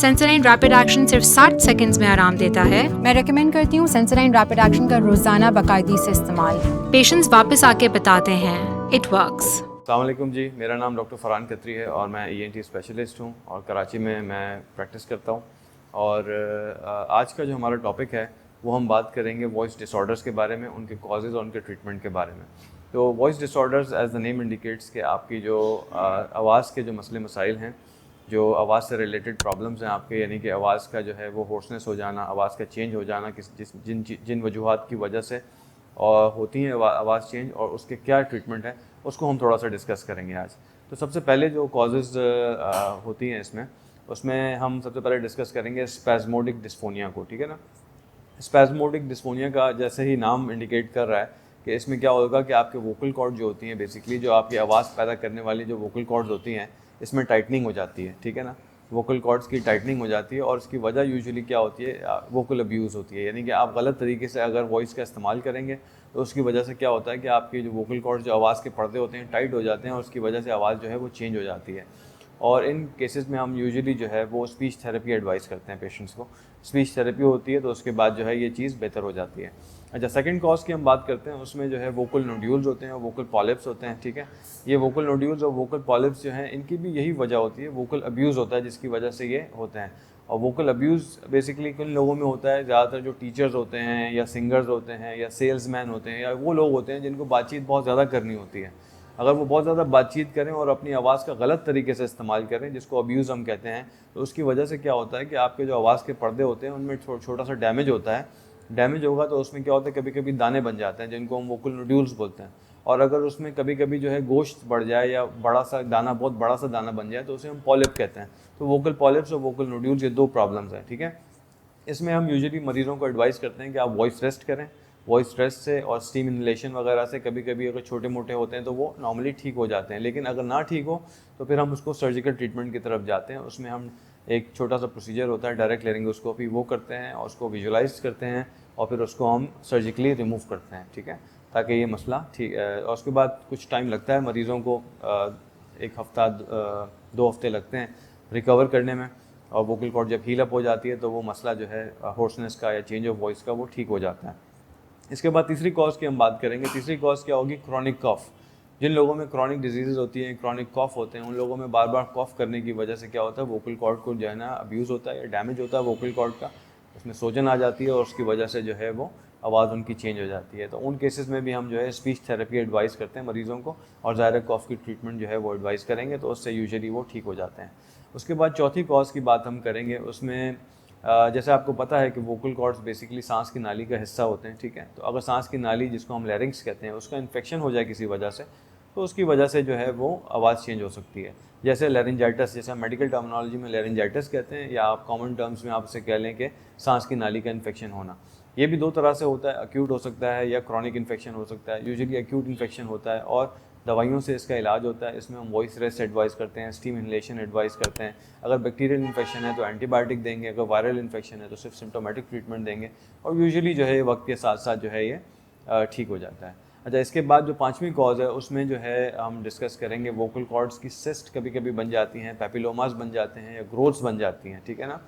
Sensodyne rapid action सिर्फ 60 seconds में आराम देता है। मैं रेकमेंड करती हूँ सेंसोडाइन रैपिड एक्शन का रोजाना बाकायदगी से इस्तेमाल। पेशेंट्स वापस आके बताते हैं इट वर्क्स। अस्सलाम वालेकुम जी, मेरा नाम डॉक्टर फरहान खत्री है और मैं ENT स्पेशलिस्ट हूँ और कराची में मैं प्रैक्टिस करता हूँ। और आज का जो हमारा टॉपिक है वो हम बात करेंगे वॉइस डिसऑर्डर्स के बारे में, उनके कॉजेज़ और उनके ट्रीटमेंट के बारे में। तो voice disorders as the name indicates कि आपकी जो आवाज़ के जो मसले मसाइल हैं, जो आवाज़ से रिलेटेड प्रॉब्लम्स हैं आपके, यानी कि आवाज़ का जो है वो होर्सनेस हो जाना, आवाज़ का चेंज हो जाना, जिन वजूहात की वजह से और होती हैं आवाज़ चेंज और उसके क्या ट्रीटमेंट है, उसको हम थोड़ा सा डिस्कस करेंगे आज। तो सबसे पहले जो कॉजेज़ होती हैं उसमें हम सबसे पहले डिस्कस करेंगे स्पैज़मोडिक डिस्फोनिया को, ठीक है ना। स्पैज़मोडिक डिस्फोनिया का जैसे ही नाम इंडिकेट कर रहा है कि इसमें क्या होगा कि आपके वोकल कॉर्ड जो होती हैं, बेसिकली जो आपकी आवाज़ पैदा करने वाली जो वोकल कॉर्ड्स होती हैं, इसमें टाइटनिंग हो जाती है, ठीक है ना। वोकल कॉर्ड्स की टाइटनिंग हो जाती है और इसकी वजह यूजुअली क्या होती है, वोकल अब्यूज़ होती है। यानी कि आप गलत तरीके से अगर वॉइस का इस्तेमाल करेंगे तो उसकी वजह से क्या होता है कि आपके जो वोकल कॉर्ड्स, जो आवाज़ के पर्दे होते हैं, टाइट हो जाते हैं और उसकी वजह से आवाज़ जो है वो चेंज हो जाती है। और इन केसेस में हम यूजुअली जो है वो स्पीच थेरेपी एडवाइस करते हैं पेशेंट्स को। स्पीच थेरेपी होती है तो उसके बाद जो है ये चीज़ बेहतर हो जाती है। अच्छा, सेकंड कॉज की हम बात करते हैं, उसमें जो है वोकल नोड्यूल्स होते हैं और वोकल पॉलिप्स होते हैं, ठीक है। ये वोकल नोड्यूल्स और वोकल पॉलिप्स जो हैं, इनकी भी यही वजह होती है, वोकल अब्यूज़ होता है जिसकी वजह से ये होते हैं। और वोकल अब्यूज़ बेसिकली किन लोगों में होता है, ज़्यादातर जो टीचर्स होते हैं या सिंगर्स होते हैं या सेल्समैन होते हैं या वो लोग होते हैं जिनको बातचीत बहुत ज़्यादा करनी होती है। अगर वो बहुत ज़्यादा बातचीत करें और अपनी आवाज़ का गलत तरीके से इस्तेमाल करें, जिसको अब्यूज़ हम कहते हैं, तो उसकी वजह से क्या होता है कि आपके जो आवाज़ के पर्दे होते हैं उनमें छोटा सा डैमेज होता है। डैमेज होगा तो उसमें क्या होता है, कभी कभी दाने बन जाते हैं जिनको हम वोकल नोड्यूल्स बोलते हैं। और अगर उसमें कभी कभी जो है गोश्त बढ़ जाए या बड़ा सा दाना, बहुत बड़ा सा दाना बन जाए, तो उसे हम पॉलिप कहते हैं। तो वोकल पॉलिप्स और वोकल नोड्यूल्स ये दो प्रॉब्लम्स हैं, ठीक है। इसमें हम यूजुअली मरीज़ों को एडवाइस करते हैं कि आप वॉइस रेस्ट करें। वॉइस रेस्ट से और स्टीम इनहेलेशन वगैरह से कभी कभी अगर छोटे मोटे होते हैं तो वो नॉर्मली ठीक हो जाते हैं, लेकिन अगर ना ठीक हो तो फिर हम उसको सर्जिकल ट्रीटमेंट की तरफ जाते हैं। उसमें हम एक छोटा सा प्रोसीजर होता है, डायरेक्ट लेरिंगोस्कोपी, वो करते हैं और उसको विजुलाइज करते हैं और फिर उसको हम सर्जिकली रिमूव करते हैं, ठीक है, ताकि ये मसला ठीक। और उसके बाद कुछ टाइम लगता है मरीज़ों को, एक हफ़्ता 2 हफ्ते लगते हैं रिकवर करने में। और वोकल कॉर्ड जब हील अप हो जाती है तो वो मसला जो है होर्सनेस का या चेंज ऑफ वॉइस का वो ठीक हो जाता है। इसके बाद तीसरी कॉज की हम बात करेंगे। तीसरी कॉज क्या होगी, क्रॉनिक कॉफ। जिन लोगों में क्रॉनिक डिजीज़ होती हैं, क्रॉनिक कॉफ होते हैं, उन लोगों में बार बार कॉफ करने की वजह से क्या होता है, वोकल कॉर्ड को जो है ना अब्यूज़ होता है या डैमेज होता है वोकल कॉर्ड का, उसमें सोजन आ जाती है और उसकी वजह से जो है वो आवाज़ उनकी चेंज हो जाती है। तो उन केसेस में भी हम जो है स्पीच थेरेपी एडवाइस करते हैं मरीज़ों को और ज़ाहिर कॉफ की ट्रीटमेंट जो है वो एडवाइस करेंगे तो उससे यूजुअली वो ठीक हो जाते हैं। उसके बाद चौथी कॉज की बात हम करेंगे। उसमें जैसे आपको पता है कि वोकल कॉर्ड्स बेसिकली सांस की नाली का हिस्सा होते हैं, ठीक है। तो अगर सांस की नाली, जिसको हम लैरिंक्स कहते हैं, उसका इन्फेक्शन हो जाए किसी वजह से, तो उसकी वजह से जो है वो आवाज़ चेंज हो सकती है। जैसे लैरिंजाइटिस, जैसे मेडिकल टर्मिनोलॉजी में लैरिंजाइटिस कहते हैं, या आप कॉमन टर्म्स में आप उसे कह लें कि सांस की नाली का इन्फेक्शन होना। ये भी 2 तरह से होता है, अक्यूट हो सकता है या क्रॉनिक इन्फेक्शन हो सकता है। यूजुअली अक्यूट इन्फेक्शन होता है और दवाइयों से इसका इलाज होता है। इसमें हम वॉइस रेस्ट एडवाइस करते हैं, स्टीम इनहेलेशन एडवाइस करते हैं। अगर बैक्टीरियल इन्फेक्शन है तो एंटीबायोटिक देंगे, अगर वायरल इन्फेक्शन है तो सिर्फ सिम्टोमेटिक ट्रीटमेंट देंगे और यूजुअली जो है वक्त के साथ साथ जो है ये ठीक हो जाता है। अच्छा, इसके बाद जो 5वीं कॉज है उसमें जो है हम डिस्कस करेंगे वोकल कॉर्ड्स की सिस्ट कभी कभी बन जाती हैं, पैपिलोमास बन जाते हैं या ग्रोथ्स बन जाती हैं, ठीक है ना।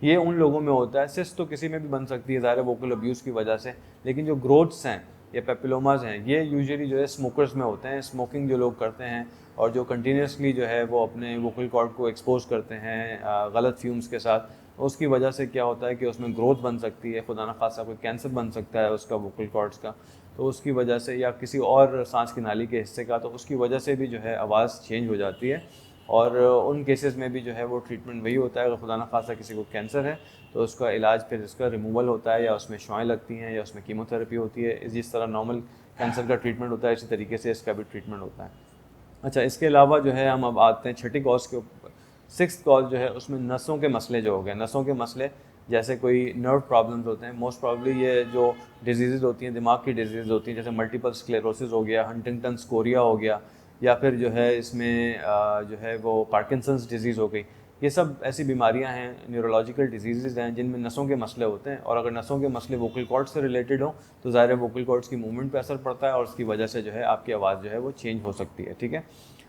ये उन लोगों में होता है। सिस्ट तो किसी में भी बन सकती है ज़ाहिर वोकल अब्यूज़ की वजह से, लेकिन जो ग्रोथ्स हैं या पेपिलोमास हैं, ये यूजुअली जो है स्मोकर्स में होते हैं। स्मोकिंग जो लोग करते हैं और जो कंटिन्यूसली जो है वो अपने वोकल कॉर्ड को एक्सपोज करते हैं गलत फ्यूम्स के साथ, उसकी वजह से क्या होता है कि उसमें ग्रोथ बन सकती है, खुदा न खासा कोई कैंसर बन सकता है उसका, वोकल कॉर्ड्स का। तो उसकी वजह से, या किसी और सांस की नाली के हिस्से का, तो उसकी वजह से भी जो है आवाज़ चेंज हो जाती है। और उन केसेस में भी जो है वो ट्रीटमेंट वही होता है। अगर खुदा न खासा किसी को कैंसर है तो उसका इलाज फिर इसका रिमूवल होता है, या उसमें शुआएं लगती हैं, या उसमें कीमोथेरेपी होती है। जिस तरह नॉर्मल कैंसर का ट्रीटमेंट होता है, इसी तरीके से इसका भी ट्रीटमेंट होता है। अच्छा, इसके अलावा जो है हम अब आते हैं छठी कॉज के ऊपर। 6th कॉज जो है उसमें नसों के मसले जो हो गए। नसों के मसले जैसे कोई नर्व प्रॉब्लम्स होते हैं, मोस्ट प्रॉब्ली ये जो डिजीज़ होती हैं, दिमाग की डिजीज़ होती हैं, जैसे मल्टीपल स्क्लेरोसिस हो गया, हंटिंगटन कोरिया हो गया, या फिर जो है इसमें जो है वो पार्किंसंस डिजीज़ हो गई। ये सब ऐसी बीमारियां हैं, न्यूरोलॉजिकल डिजीज़ हैं जिनमें नसों के मसले होते हैं। और अगर नसों के मसले वोकल कॉर्ड्स से रिलेटेड हो तो ज़ाहिर है वोकल कॉर्ड्स की मूवमेंट पे असर पड़ता है और उसकी वजह से जो है आपकी आवाज़ जो है वो चेंज हो सकती है, ठीक है।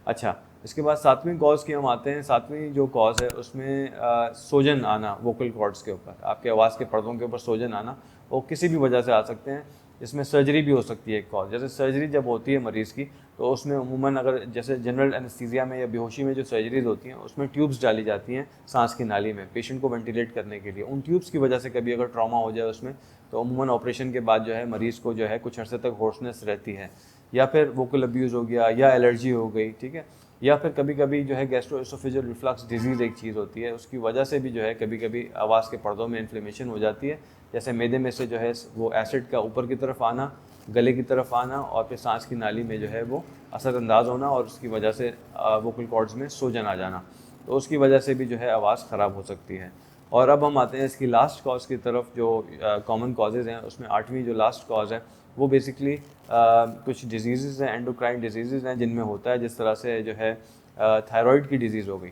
अच्छा, इसके बाद 7वीं कॉज की हम आते हैं। 7वीं जो कॉज है उसमें सोजन आना वोकल कॉर्ड्स के ऊपर, आपके आवाज़ के पर्दों के ऊपर सोजन आना, वो किसी भी वजह से आ सकते हैं। इसमें सर्जरी भी हो सकती है एक कॉज। जैसे सर्जरी जब होती है मरीज़ की, तो उसमें उमूमन अगर जैसे जनरल एनेस्थीसिया में या बेहोशी में जो सर्जरीज होती हैं उसमें ट्यूब्स डाली जाती हैं सांस की नाली में पेशेंट को वेंटिलेट करने के लिए। उन ट्यूब्स की वजह से कभी अगर ट्रॉमा हो जाए उसमें, तो उमूमन ऑपरेशन के बाद जो है मरीज़ को जो है कुछ अर्से तक होर्सनेस रहती है, या फिर वोकल अब्यूज़ हो गया या एलर्जी हो गई, ठीक है, या फिर कभी कभी जो है गैस्ट्रोएसोफेजियल रिफ्लक्स डिजीज़ एक चीज़ होती है, उसकी वजह से भी जो है कभी कभी आवाज़ के पर्दों में इन्फ्लेमेशन हो जाती है। जैसे मैदे में से जो है वो एसिड का ऊपर की तरफ आना, गले की तरफ आना, और फिर सांस की नाली में जो है वो असरअंदाज होना, और उसकी वजह से वोकल कॉर्ड्स में सोजन आ जाना, तो उसकी वजह से भी जो है आवाज़ ख़राब हो सकती है। और अब हम आते हैं इसकी लास्ट कॉज की तरफ, जो कॉमन कॉजेज़ हैं। उसमें 8वीं जो लास्ट कॉज है वो बेसिकली कुछ डिजीज़ हैं, एंडोक्राइन डिजीज़ हैं जिनमें होता है, जिस तरह से जो है थायराइड की डिज़ीज़ हो गई।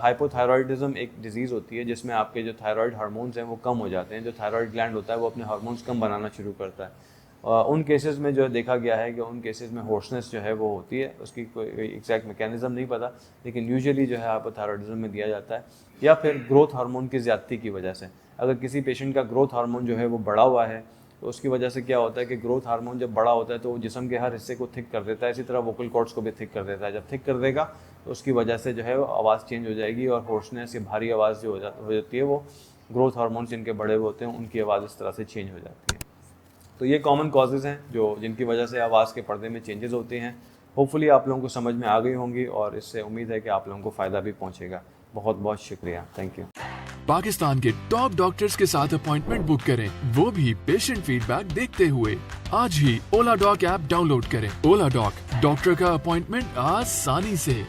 हाइपोथायरॉयडिज्म एक डिज़ीज़ होती है जिसमें आपके जो थायराइड हार्मोन्स हैं वो कम हो जाते हैं। जो थायराइड ग्लैंड होता है वो अपने हार्मोन्स कम बनाना शुरू करता है। उन केसेस में जो है देखा गया है कि उन केसेस में होर्सनेस जो है वो होती है। उसकी कोई एग्जैक्ट मैकेनिज्म नहीं पता, लेकिन यूजुअली जो है हाइपोथायरॉयडिज्म में दिया जाता है। या फिर ग्रोथ हार्मोन की ज़्यादती की वजह से, अगर किसी पेशेंट का ग्रोथ हार्मोन जो है वो बढ़ा हुआ है, तो उसकी वजह से क्या होता है कि ग्रोथ हार्मोन जब बड़ा होता है तो वो जिस्म के हर हिस्से को थिक कर देता है, इसी तरह वोकल कॉर्ड्स को भी थिक कर देता है। जब थिक कर देगा तो उसकी वजह से जो है वो आवाज़ चेंज हो जाएगी, और होर्सनेस या भारी आवाज़ जो हो जाती है वो ग्रोथ हार्मोन जिनके बड़े हुए होते हैं उनकी आवाज़ इस तरह से चेंज हो जाती है। तो ये कॉमन कॉजेज़ हैं जो जिनकी वजह से आवाज़ के पर्दे में चेंजेस होते हैं। होपफुली आप लोगों को समझ में आ गई होंगी, और इससे उम्मीद है कि आप लोगों को फ़ायदा भी पहुँचेगा। बहुत बहुत शुक्रिया, थैंक यू। पाकिस्तान के टॉप डॉक्टर्स के साथ अपॉइंटमेंट बुक करें, वो भी पेशेंट फीडबैक देखते हुए। आज ही ओला डॉक ऐप डाउनलोड करें। ओला डॉक, डॉक्टर का अपॉइंटमेंट आसानी से।